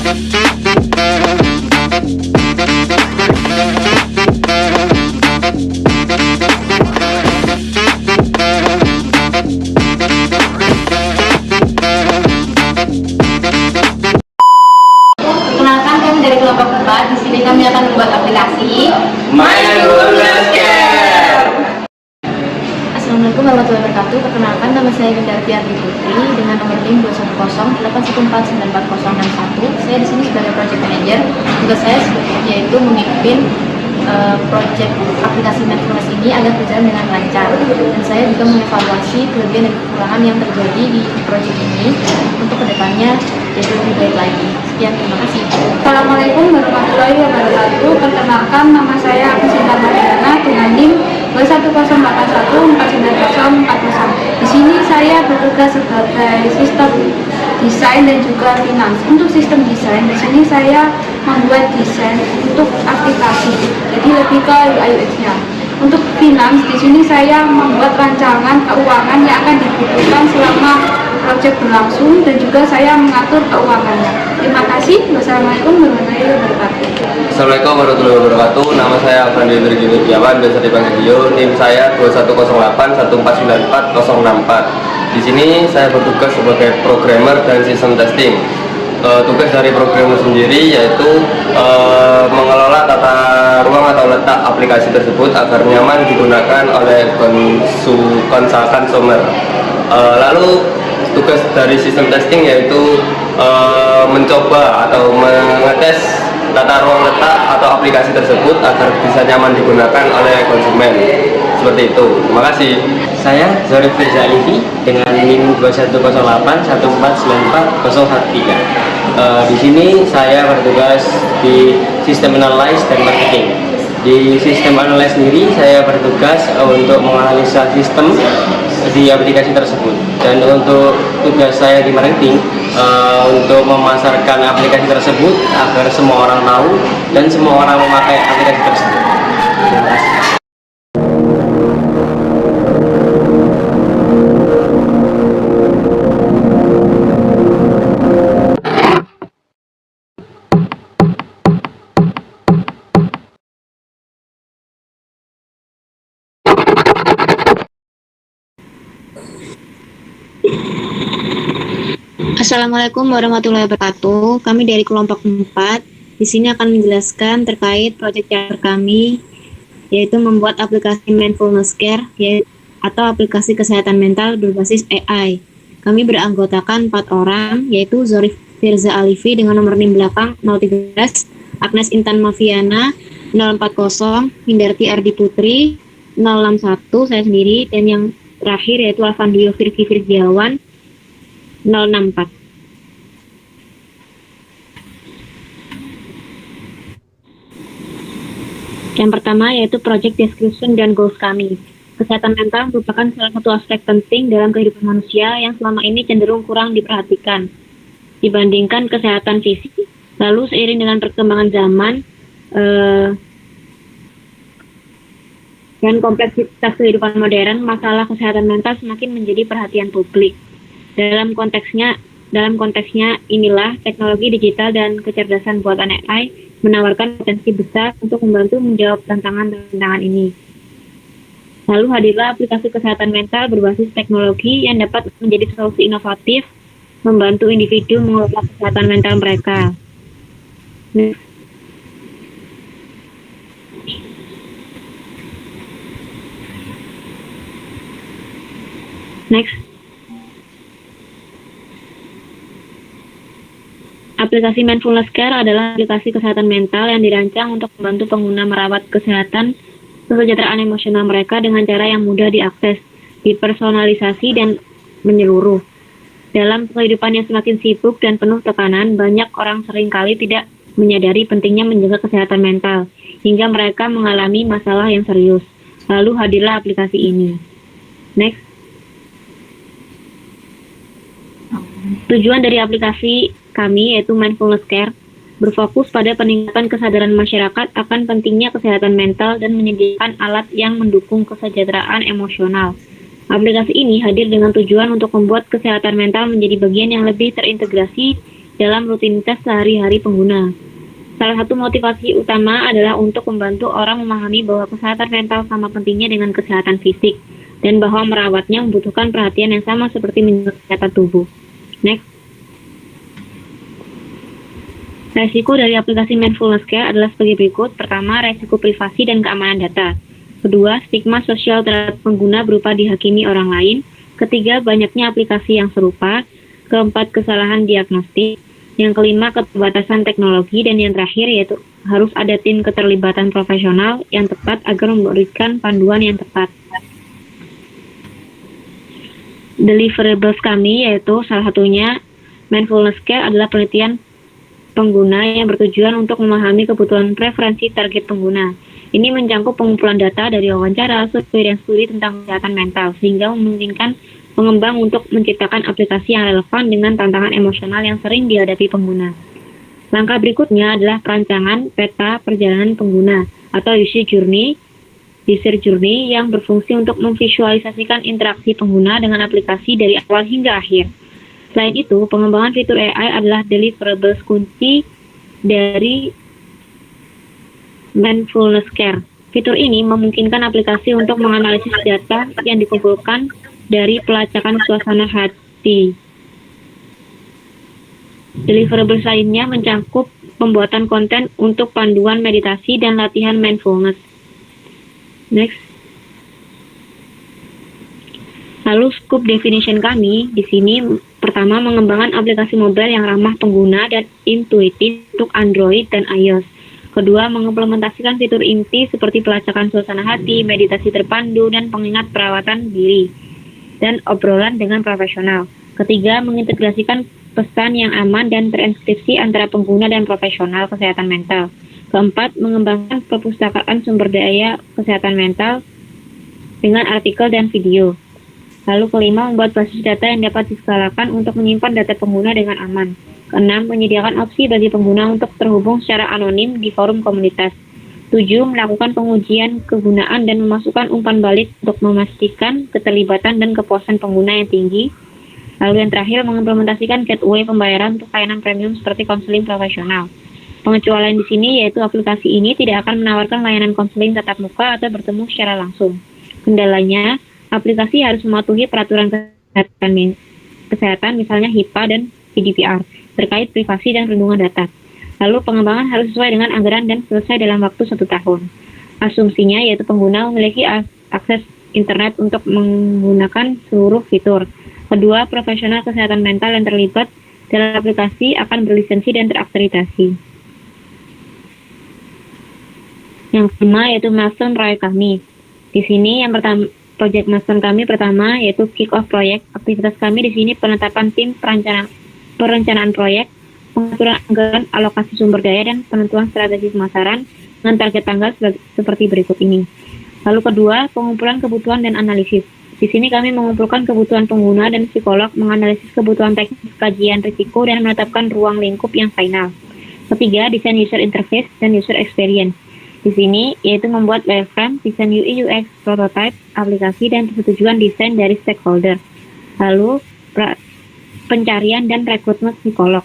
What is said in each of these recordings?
Perkenalkan, kami dari kelompok 4. Di sini kami akan membuat aplikasi Assalamualaikum warahmatullahi wabarakatuh. Perkenalkan, nama saya Windarti Ardi Putri dengan nomor NIM 21081149061. Saya di sini sebagai project manager. Tugas saya yaitu memimpin project aplikasi Mindfulness ini agar berjalan dengan lancar. Dan saya juga mengevaluasi kelebihan dan kekurangan yang terjadi di project ini untuk kedepannya jadi lebih baik lagi. Sekian, terima kasih. Assalamualaikum warahmatullahi wabarakatuh. Perkenalkan, nama saya Akusita Mariana dengan NIM 210814940. Di sini saya bertugas sebagai sistem desain dan juga finance. Untuk sistem desain, di sini saya membuat desain untuk aplikasi, jadi lebih ke UI UX-nya. Untuk finance, di sini saya membuat rancangan keuangan yang akan dibutuhkan selama proyek berlangsung dan juga saya mengatur keuangannya. Terima kasih. Wassalamualaikum warahmatullahi wabarakatuh. Assalamualaikum warahmatullahi wabarakatuh. Nama saya Afrandi Virgin Widiawan, biasa dipanggil Dio. NIM saya 21081144064. Di sini saya bertugas sebagai programmer dan sistem testing. Tugas dari programmer sendiri yaitu mengelola tata ruang atau letak aplikasi tersebut agar nyaman digunakan oleh konsumer. Lalu tugas dari sistem testing yaitu mencoba atau mengetes tata ruang letak atau aplikasi tersebut agar bisa nyaman digunakan oleh konsumen. Seperti itu. Terima kasih. Saya Zorif Firza Alifi dengan NIM 21080494013. Di sini saya bertugas di sistem analyze dan marketing. Di sistem analyze sendiri saya bertugas untuk menganalisa sistem di aplikasi tersebut, dan untuk tugas saya di marketing untuk memasarkan aplikasi tersebut agar semua orang tahu dan semua orang memakai aplikasi tersebut. Terima kasih. Assalamualaikum warahmatullahi wabarakatuh. Kami dari kelompok 4 di sini akan menjelaskan terkait proyek kami, yaitu membuat aplikasi Mindfulness Care atau aplikasi kesehatan mental berbasis AI. Kami beranggotakan 4 orang, yaitu Zorif Firza Alifi dengan nomor NIM belakang 013, Agnes Intan Mafiana 040, Windarti Ardi Putri 061, saya sendiri, dan yang terakhir yaitu Alvandio Firki Firgiawan 064. Yang pertama yaitu project description dan goals kami. Kesehatan mental merupakan salah satu aspek penting dalam kehidupan manusia yang selama ini cenderung kurang diperhatikan dibandingkan kesehatan fisik. Lalu seiring dengan perkembangan zaman dan kompleksitas kehidupan modern, masalah kesehatan mental semakin menjadi perhatian publik. Dalam konteksnya inilah teknologi digital dan kecerdasan buatan AI menawarkan potensi besar untuk membantu menjawab tantangan ini. Lalu hadirlah aplikasi kesehatan mental berbasis teknologi yang dapat menjadi solusi inovatif membantu individu mengelola kesehatan mental mereka. Next. Aplikasi Mindfulness Care adalah aplikasi kesehatan mental yang dirancang untuk membantu pengguna merawat kesehatan kesejahteraan emosional mereka dengan cara yang mudah diakses, dipersonalisasi, dan menyeluruh. Dalam kehidupan yang semakin sibuk dan penuh tekanan, banyak orang seringkali tidak menyadari pentingnya menjaga kesehatan mental, hingga mereka mengalami masalah yang serius. Lalu hadirlah aplikasi ini. Next. Tujuan dari aplikasi kami yaitu Mindfulness Care berfokus pada peningkatan kesadaran masyarakat akan pentingnya kesehatan mental dan menyediakan alat yang mendukung kesejahteraan emosional. Aplikasi ini hadir dengan tujuan untuk membuat kesehatan mental menjadi bagian yang lebih terintegrasi dalam rutinitas sehari-hari pengguna. Salah satu motivasi utama adalah untuk membantu orang memahami bahwa kesehatan mental sama pentingnya dengan kesehatan fisik, dan bahwa merawatnya membutuhkan perhatian yang sama seperti menjaga kesehatan tubuh. Next. Resiko dari aplikasi mindfulness care adalah sebagai berikut. Pertama, resiko privasi dan keamanan data. Kedua, stigma sosial terhadap pengguna berupa dihakimi orang lain. Ketiga, banyaknya aplikasi yang serupa. Keempat, kesalahan diagnostik. Yang kelima, keterbatasan teknologi. Dan yang terakhir yaitu harus ada tim keterlibatan profesional yang tepat agar memberikan panduan yang tepat. Deliverables kami yaitu salah satunya mindfulness care adalah penelitian pengguna yang bertujuan untuk memahami kebutuhan preferensi target pengguna. Ini mencakup pengumpulan data dari wawancara, survei, dan studi tentang kesehatan mental, sehingga memungkinkan pengembang untuk menciptakan aplikasi yang relevan dengan tantangan emosional yang sering dihadapi pengguna. Langkah berikutnya adalah perancangan peta perjalanan pengguna atau user journey yang berfungsi untuk memvisualisasikan interaksi pengguna dengan aplikasi dari awal hingga akhir. Selain itu, pengembangan fitur AI adalah deliverables kunci dari mindfulness care. Fitur ini memungkinkan aplikasi untuk menganalisis data yang dikumpulkan dari pelacakan suasana hati. Deliverables lainnya mencakup pembuatan konten untuk panduan meditasi dan latihan mindfulness. Next. Lalu scope definition kami di sini pertama mengembangkan aplikasi mobile yang ramah pengguna dan intuitif untuk Android dan iOS. Kedua, mengimplementasikan fitur inti seperti pelacakan suasana hati, meditasi terpandu, dan pengingat perawatan diri dan obrolan dengan profesional. Ketiga, mengintegrasikan pesan yang aman dan terenkripsi antara pengguna dan profesional kesehatan mental. Keempat, mengembangkan perpustakaan sumber daya kesehatan mental dengan artikel dan video. Lalu kelima, membuat basis data yang dapat diskalakan untuk menyimpan data pengguna dengan aman. Keenam, menyediakan opsi bagi pengguna untuk terhubung secara anonim di forum komunitas. 7. Melakukan pengujian kegunaan dan memasukkan umpan balik untuk memastikan keterlibatan dan kepuasan pengguna yang tinggi. Lalu yang terakhir, mengimplementasikan gateway pembayaran untuk layanan premium seperti konseling profesional. Pengecualian di sini yaitu aplikasi ini tidak akan menawarkan layanan konseling tatap muka atau bertemu secara langsung. Kendalanya, aplikasi harus mematuhi peraturan kesehatan misalnya HIPAA dan GDPR terkait privasi dan perlindungan data. Lalu pengembangan harus sesuai dengan anggaran dan selesai dalam waktu 1 tahun. Asumsinya yaitu pengguna memiliki akses internet untuk menggunakan seluruh fitur. Kedua, profesional kesehatan mental yang terlibat dalam aplikasi akan berlisensi dan terakreditasi. Yang kelima yaitu milestone proyek kami. Di sini yang pertama, proyek milestone kami pertama yaitu kick off proyek. Aktivitas kami di sini penetapan tim perencanaan proyek, pengaturan anggaran, alokasi sumber daya, dan penentuan strategi pemasaran dengan target tanggal seperti berikut ini. Lalu kedua, pengumpulan kebutuhan dan analisis. Di sini kami mengumpulkan kebutuhan pengguna dan psikolog, menganalisis kebutuhan teknis, kajian risiko, dan menetapkan ruang lingkup yang final. Ketiga, desain user interface dan user experience. Di sini yaitu membuat wireframe, desain UI UX, prototype, aplikasi, dan persetujuan desain dari stakeholder. Lalu pencarian dan rekrutmen psikolog.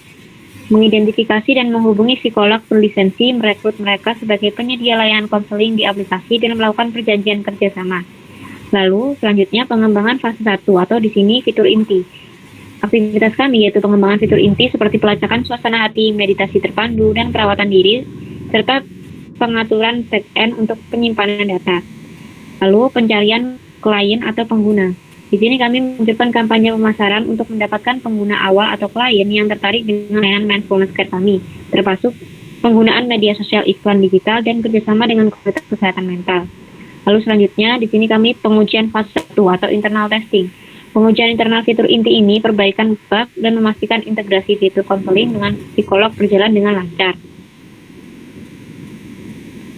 Mengidentifikasi dan menghubungi psikolog berlisensi, merekrut mereka sebagai penyedia layanan konseling di aplikasi dan melakukan perjanjian kerjasama. Lalu selanjutnya pengembangan fase 1 atau di sini fitur inti. Aktivitas kami yaitu pengembangan fitur inti seperti pelacakan suasana hati, meditasi terpandu, dan perawatan diri, serta pengaturan back-end untuk penyimpanan data. Lalu pencarian klien atau pengguna. Di sini kami meluncurkan kampanye pemasaran untuk mendapatkan pengguna awal atau klien yang tertarik dengan layanan mindfulness care kami, termasuk penggunaan media sosial iklan digital dan kerjasama dengan komunitas kesehatan mental. Lalu selanjutnya di sini kami pengujian fase 1 atau internal testing. Pengujian internal fitur inti ini perbaikan bug dan memastikan integrasi fitur konseling dengan psikolog berjalan dengan lancar.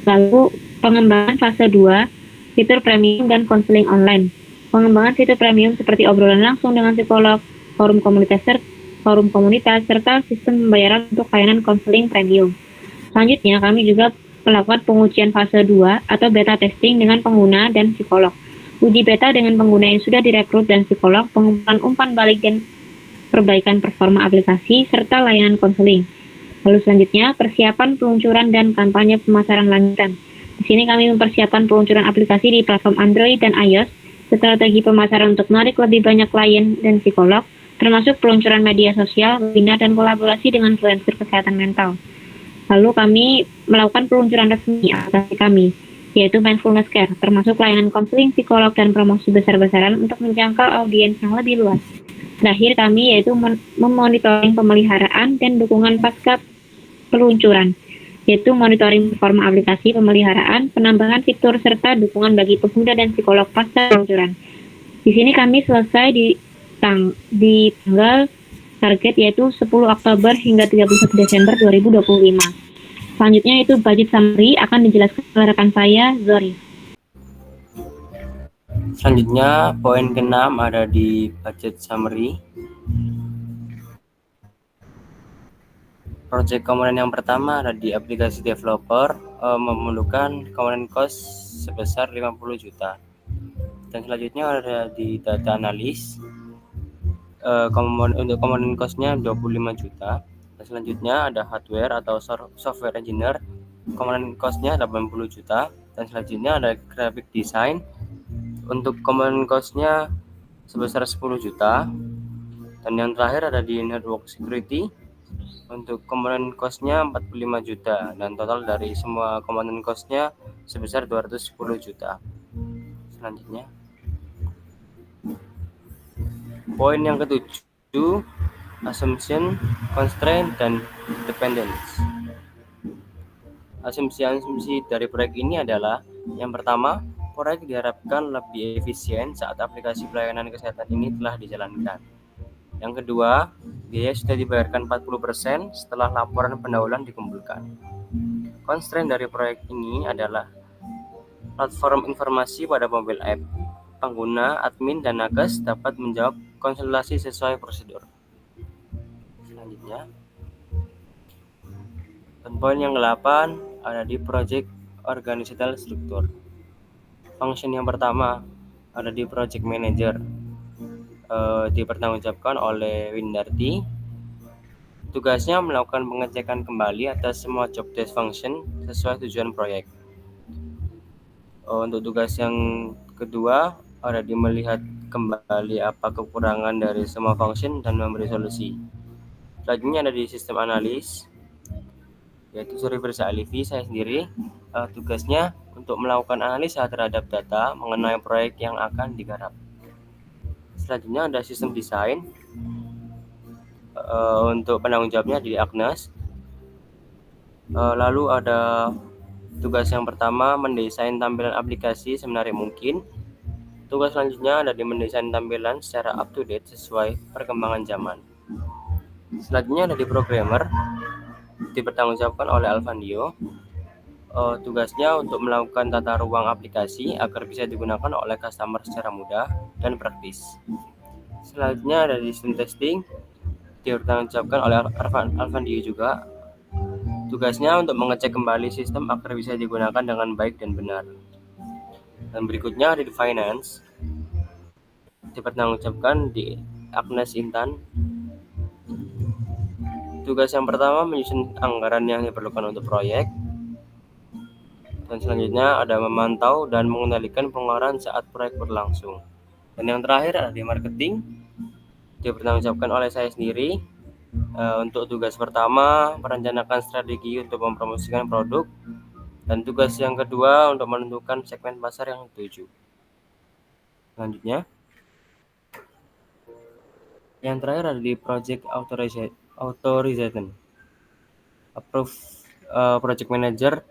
Lalu pengembangan fase 2 fitur premium dan konseling online. Pengembangan fitur premium seperti obrolan langsung dengan psikolog, forum komunitas, serta sistem pembayaran untuk layanan konseling premium. Selanjutnya, kami juga melakukan pengujian fase 2 atau beta testing dengan pengguna dan psikolog. Uji beta dengan pengguna yang sudah direkrut dan psikolog, pengumpulan umpan balik dan perbaikan performa aplikasi, serta layanan konseling. Lalu selanjutnya, persiapan peluncuran dan kampanye pemasaran lanjutan. Di sini kami mempersiapkan peluncuran aplikasi di platform Android dan iOS, strategi pemasaran untuk menarik lebih banyak klien dan psikolog, termasuk peluncuran media sosial, webinar, dan kolaborasi dengan influencer kesehatan mental. Lalu kami melakukan peluncuran resmi aplikasi kami, yaitu Mindfulness Care, termasuk layanan konseling, psikolog, dan promosi besar-besaran untuk menjangkau audiens yang lebih luas. Terakhir kami yaitu memonitoring pemeliharaan dan dukungan pasca peluncuran, yaitu monitoring performa aplikasi, pemeliharaan, penambahan fitur, serta dukungan bagi pemuda dan psikolog pasca peluncuran. Di sini kami selesai di tanggal target yaitu 10 Oktober hingga 31 Desember 2025. Selanjutnya itu budget summary akan dijelaskan oleh rekan saya, Zori. Selanjutnya, poin ke-6 ada di budget summary. Project komponen yang pertama ada di aplikasi developer, memerlukan komponen cost sebesar 50 juta. Dan selanjutnya ada di data analis, untuk komponen cost-nya 25 juta. Dan selanjutnya ada hardware atau software engineer, komponen cost-nya 80 juta. Dan selanjutnya ada graphic design, untuk komponen cost-nya sebesar 10 juta. Dan yang terakhir ada di network security, untuk komponen cost-nya 45 juta. Dan total dari semua komponen cost-nya sebesar 210 juta. Selanjutnya, poin yang ke-7, assumption, constraint, dan dependence. Asumsi-asumsi dari proyek ini adalah, yang pertama, proyek diharapkan lebih efisien saat aplikasi pelayanan kesehatan ini telah dijalankan. Yang kedua, biaya sudah dibayarkan 40% setelah laporan pendahuluan dikumpulkan. Constraint dari proyek ini adalah platform informasi pada mobile app. Pengguna, admin, dan nakes dapat menjawab konsultasi sesuai prosedur. Selanjutnya, dan poin yang ke-8 ada di project organizational structure. Function yang pertama ada di project manager, dipertanggungjawabkan oleh Windarti. Tugasnya melakukan pengecekan kembali atas semua job desk function sesuai tujuan proyek. Untuk tugas yang kedua ada di melihat kembali apa kekurangan dari semua function dan memberi solusi. Selanjutnya ada di sistem analis, yaitu Surya Alifi, saya sendiri. Tugasnya untuk melakukan analisa terhadap data mengenai proyek yang akan digarap. Selanjutnya ada sistem desain, untuk penanggung jawabnya di Agnes. Lalu ada tugas yang pertama, mendesain tampilan aplikasi semenarik mungkin. Tugas selanjutnya ada di mendesain tampilan secara up to date sesuai perkembangan zaman. Selanjutnya ada di programmer, dipertanggungjawabkan oleh Alvandio. Tugasnya untuk melakukan tata ruang aplikasi agar bisa digunakan oleh customer secara mudah dan praktis. Selanjutnya ada di sistem testing, dipertanggungjawabkan oleh Alvandio juga. Tugasnya untuk mengecek kembali sistem agar bisa digunakan dengan baik dan benar. Dan berikutnya ada di finance, dipertanggungjawabkan di Agnes Intan. Tugas yang pertama menyusun anggaran yang diperlukan untuk proyek. Dan selanjutnya ada memantau dan mengendalikan pengeluaran saat proyek berlangsung. Dan yang terakhir ada di marketing, dipertanggungjawabkan oleh saya sendiri. Untuk tugas pertama, merencanakan strategi untuk mempromosikan produk. Dan tugas yang kedua untuk menentukan segmen pasar yang dituju. Selanjutnya, yang terakhir ada di project authorization, approve project manager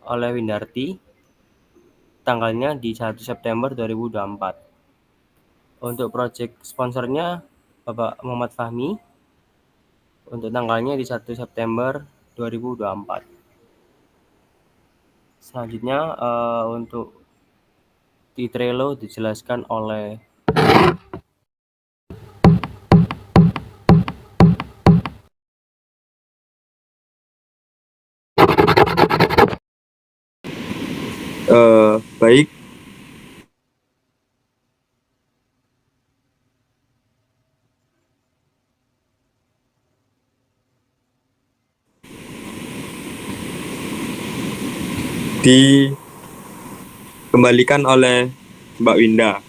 oleh Windarti, tanggalnya di 1 September 2024. Untuk project sponsornya Bapak Muhammad Fahmi, untuk tanggalnya di 1 September 2024. Selanjutnya untuk di Trello dijelaskan oleh baik. dikembalikan oleh Mbak Winda.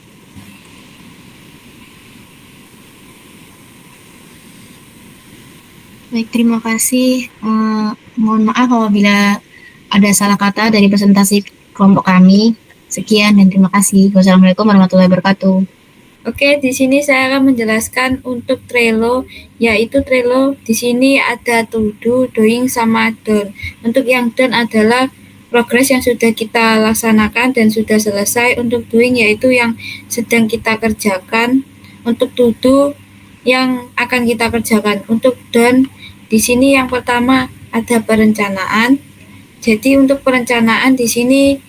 Baik, terima kasih. Mohon maaf apabila ada salah kata dari presentasi kelompok kami. Sekian dan terima kasih. Wassalamualaikum warahmatullahi wabarakatuh. Oke, di sini saya akan menjelaskan untuk Trello, yaitu Trello di sini ada to do, doing, sama done. Untuk yang done adalah progres yang sudah kita laksanakan dan sudah selesai. Untuk doing yaitu yang sedang kita kerjakan. Untuk to do yang akan kita kerjakan. Untuk done di sini yang pertama ada perencanaan. Jadi untuk perencanaan di sini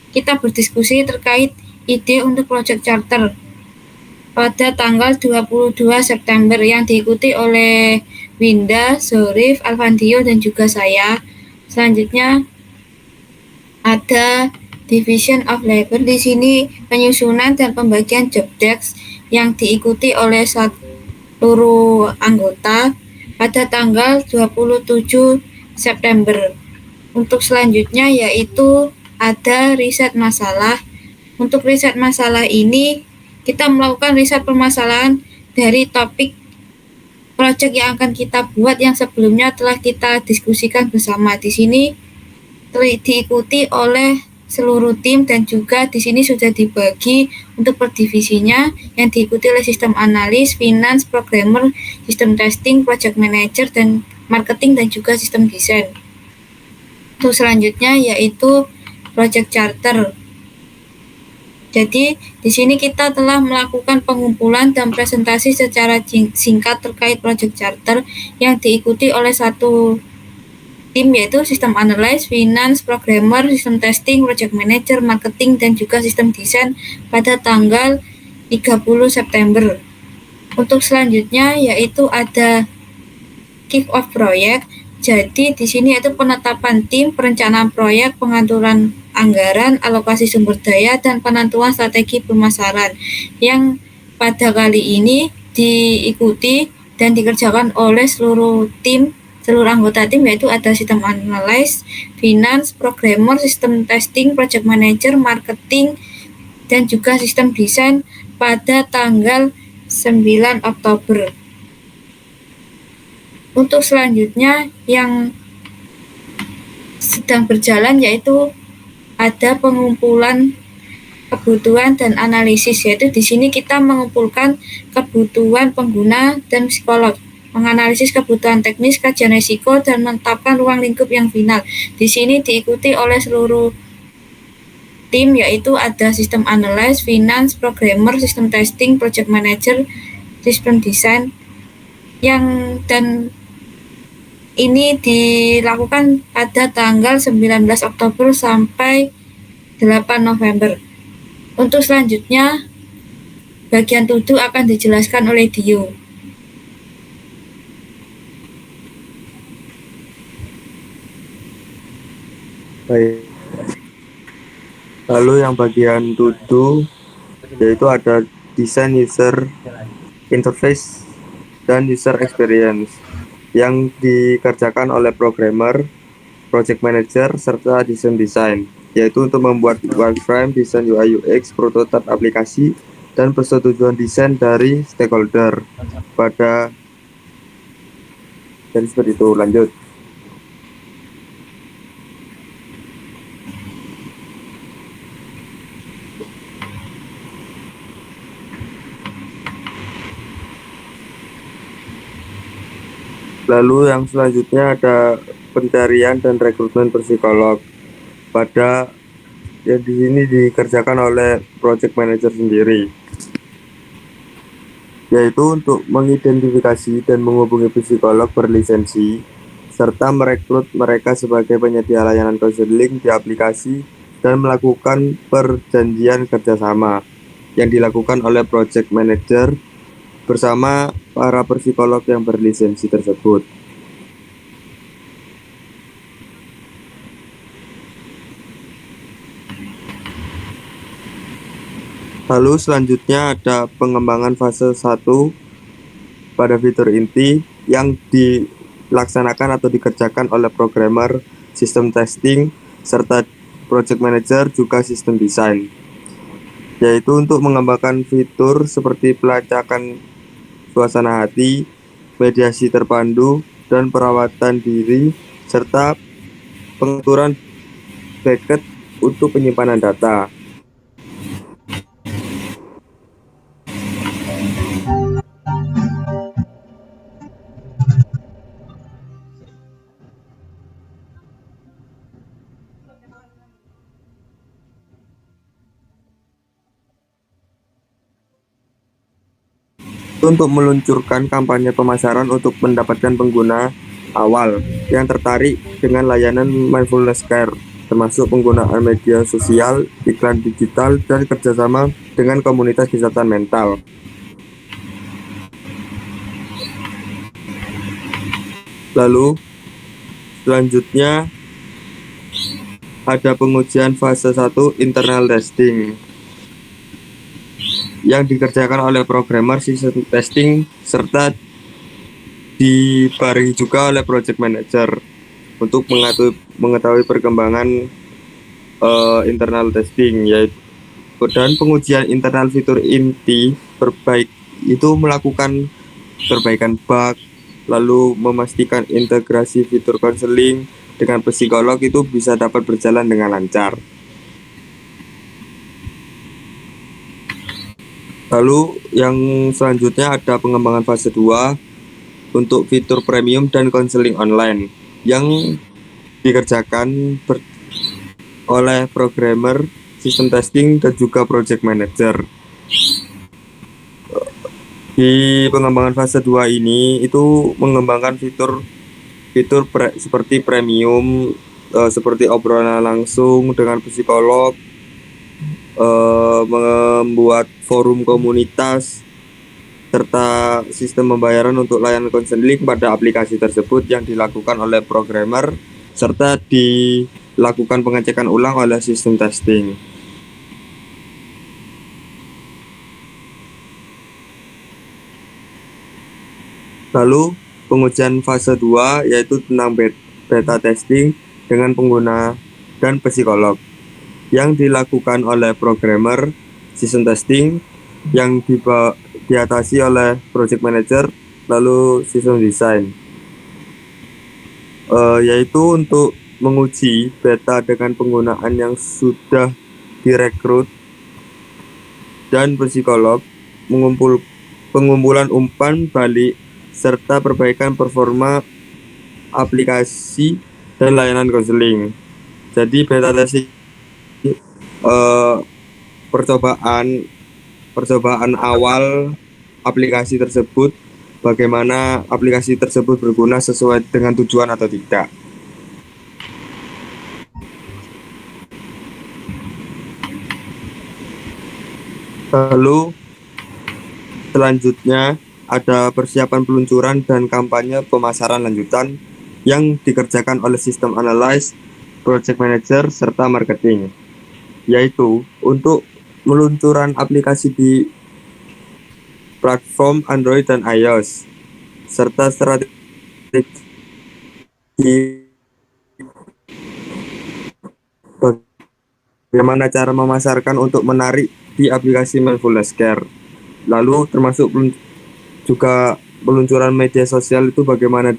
kita berdiskusi terkait ide untuk project charter pada tanggal 22 September yang diikuti oleh Winda, Zorif, Alvandio, dan juga saya. Selanjutnya ada division of labor. Di sini penyusunan dan pembagian job desk yang diikuti oleh seluruh anggota pada tanggal 27 September. Untuk selanjutnya yaitu ada riset masalah. Untuk riset masalah ini kita melakukan riset permasalahan dari topik proyek yang akan kita buat yang sebelumnya telah kita diskusikan bersama. Di sini diikuti oleh seluruh tim dan juga di sini sudah dibagi untuk per divisinya yang diikuti oleh sistem analis, finance, programmer, sistem testing, project manager, dan marketing dan juga sistem desain. Untuk selanjutnya yaitu project charter. Jadi di sini kita telah melakukan pengumpulan dan presentasi secara singkat terkait project charter yang diikuti oleh satu tim yaitu sistem analyst, finance, programmer, sistem testing, project manager, marketing, dan juga sistem desain pada tanggal 30 September. Untuk selanjutnya yaitu ada kick off proyek. Jadi di sini yaitu penetapan tim, perencanaan proyek, pengaturan anggaran, alokasi sumber daya, dan penentuan strategi pemasaran yang pada kali ini diikuti dan dikerjakan oleh seluruh anggota tim yaitu ada sistem analyst, finance, programmer, sistem testing, project manager, marketing, dan juga sistem desain pada tanggal 9 Oktober. Untuk selanjutnya yang sedang berjalan yaitu ada pengumpulan kebutuhan dan analisis, yaitu di sini kita mengumpulkan kebutuhan pengguna dan psikolog, menganalisis kebutuhan teknis, kajian risiko, dan menetapkan ruang lingkup yang final. Di sini diikuti oleh seluruh tim yaitu ada sistem analyst, finance, programmer, sistem testing, project manager, sistem desain dan ini dilakukan pada tanggal 19 Oktober sampai 8 November. Untuk selanjutnya, bagian to do akan dijelaskan oleh Dio. Baik. Lalu yang bagian to do yaitu ada desain user interface dan user experience yang dikerjakan oleh programmer, project manager, serta desain design, yaitu untuk membuat wireframe, desain UI UX, prototipe aplikasi, dan persetujuan desain dari stakeholder. Jadi seperti itu. Lanjut. Lalu yang selanjutnya ada pencarian dan rekrutmen psikolog. Yang di sini dikerjakan oleh project manager sendiri, yaitu untuk mengidentifikasi dan menghubungi psikolog berlisensi serta merekrut mereka sebagai penyedia layanan konseling di aplikasi dan melakukan perjanjian kerjasama yang dilakukan oleh project manager bersama para psikolog yang berlisensi tersebut. Lalu selanjutnya ada pengembangan fase 1 pada fitur inti yang dilaksanakan atau dikerjakan oleh programmer, sistem testing, serta project manager, juga sistem desain, yaitu untuk mengembangkan fitur seperti pelacakan suasana hati, mediasi terpandu, dan perawatan diri, serta pengaturan backup untuk penyimpanan data. Untuk meluncurkan kampanye pemasaran untuk mendapatkan pengguna awal yang tertarik dengan layanan mindfulness care, termasuk penggunaan media sosial, iklan digital, dan kerjasama dengan komunitas kesehatan mental. Lalu selanjutnya ada pengujian fase 1 internal testing yang dikerjakan oleh programmer, system testing, serta dibarengi juga oleh project manager untuk mengetahui perkembangan internal testing, yaitu dan pengujian internal fitur inti itu melakukan perbaikan bug, lalu memastikan integrasi fitur konseling dengan psikolog itu bisa dapat berjalan dengan lancar. Lalu yang selanjutnya ada pengembangan fase 2 untuk fitur premium dan konseling online yang dikerjakan oleh programmer, sistem testing, dan juga project manager. Di pengembangan fase 2 ini itu mengembangkan fitur seperti premium, seperti obrolan langsung dengan psikolog, membuat forum komunitas, serta sistem pembayaran untuk layanan konseling pada aplikasi tersebut yang dilakukan oleh programmer, serta dilakukan pengecekan ulang oleh sistem testing. Lalu pengujian fase 2 yaitu tentang beta testing dengan pengguna dan psikolog yang dilakukan oleh programmer, sistem testing yang diatasi oleh project manager, lalu sistem desain, yaitu untuk menguji beta dengan penggunaan yang sudah direkrut dan psikolog, pengumpulan umpan balik, serta perbaikan performa aplikasi dan layanan konseling. Jadi beta testing percobaan awal aplikasi tersebut, bagaimana aplikasi tersebut berguna sesuai dengan tujuan atau tidak. Lalu selanjutnya ada persiapan peluncuran dan kampanye pemasaran lanjutan yang dikerjakan oleh sistem analyst, project manager, serta marketing, yaitu untuk peluncuran aplikasi di platform Android dan iOS, serta strategi bagaimana cara memasarkan untuk menarik di aplikasi mindfulness care. Lalu termasuk juga peluncuran media sosial itu bagaimana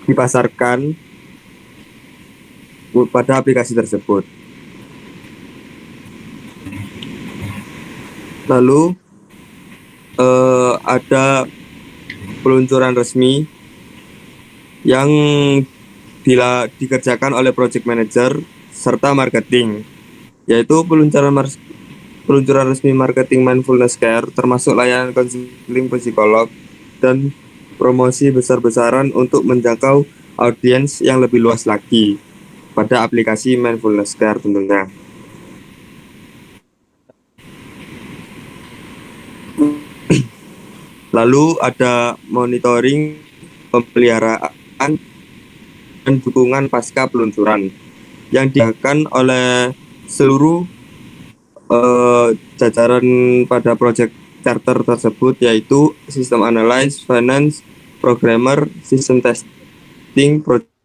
dipasarkan pada aplikasi tersebut. Lalu ada peluncuran resmi yang dikerjakan oleh project manager serta marketing, yaitu peluncuran resmi marketing mindfulness care, termasuk layanan konseling psikolog dan promosi besar-besaran untuk menjangkau audiens yang lebih luas lagi pada aplikasi mindfulness care tentunya. Lalu ada monitoring, pemeliharaan, dan dukungan pasca peluncuran yang dilakukan oleh seluruh jajaran pada project charter tersebut, yaitu sistem analysis, finance, programmer, sistem editing, project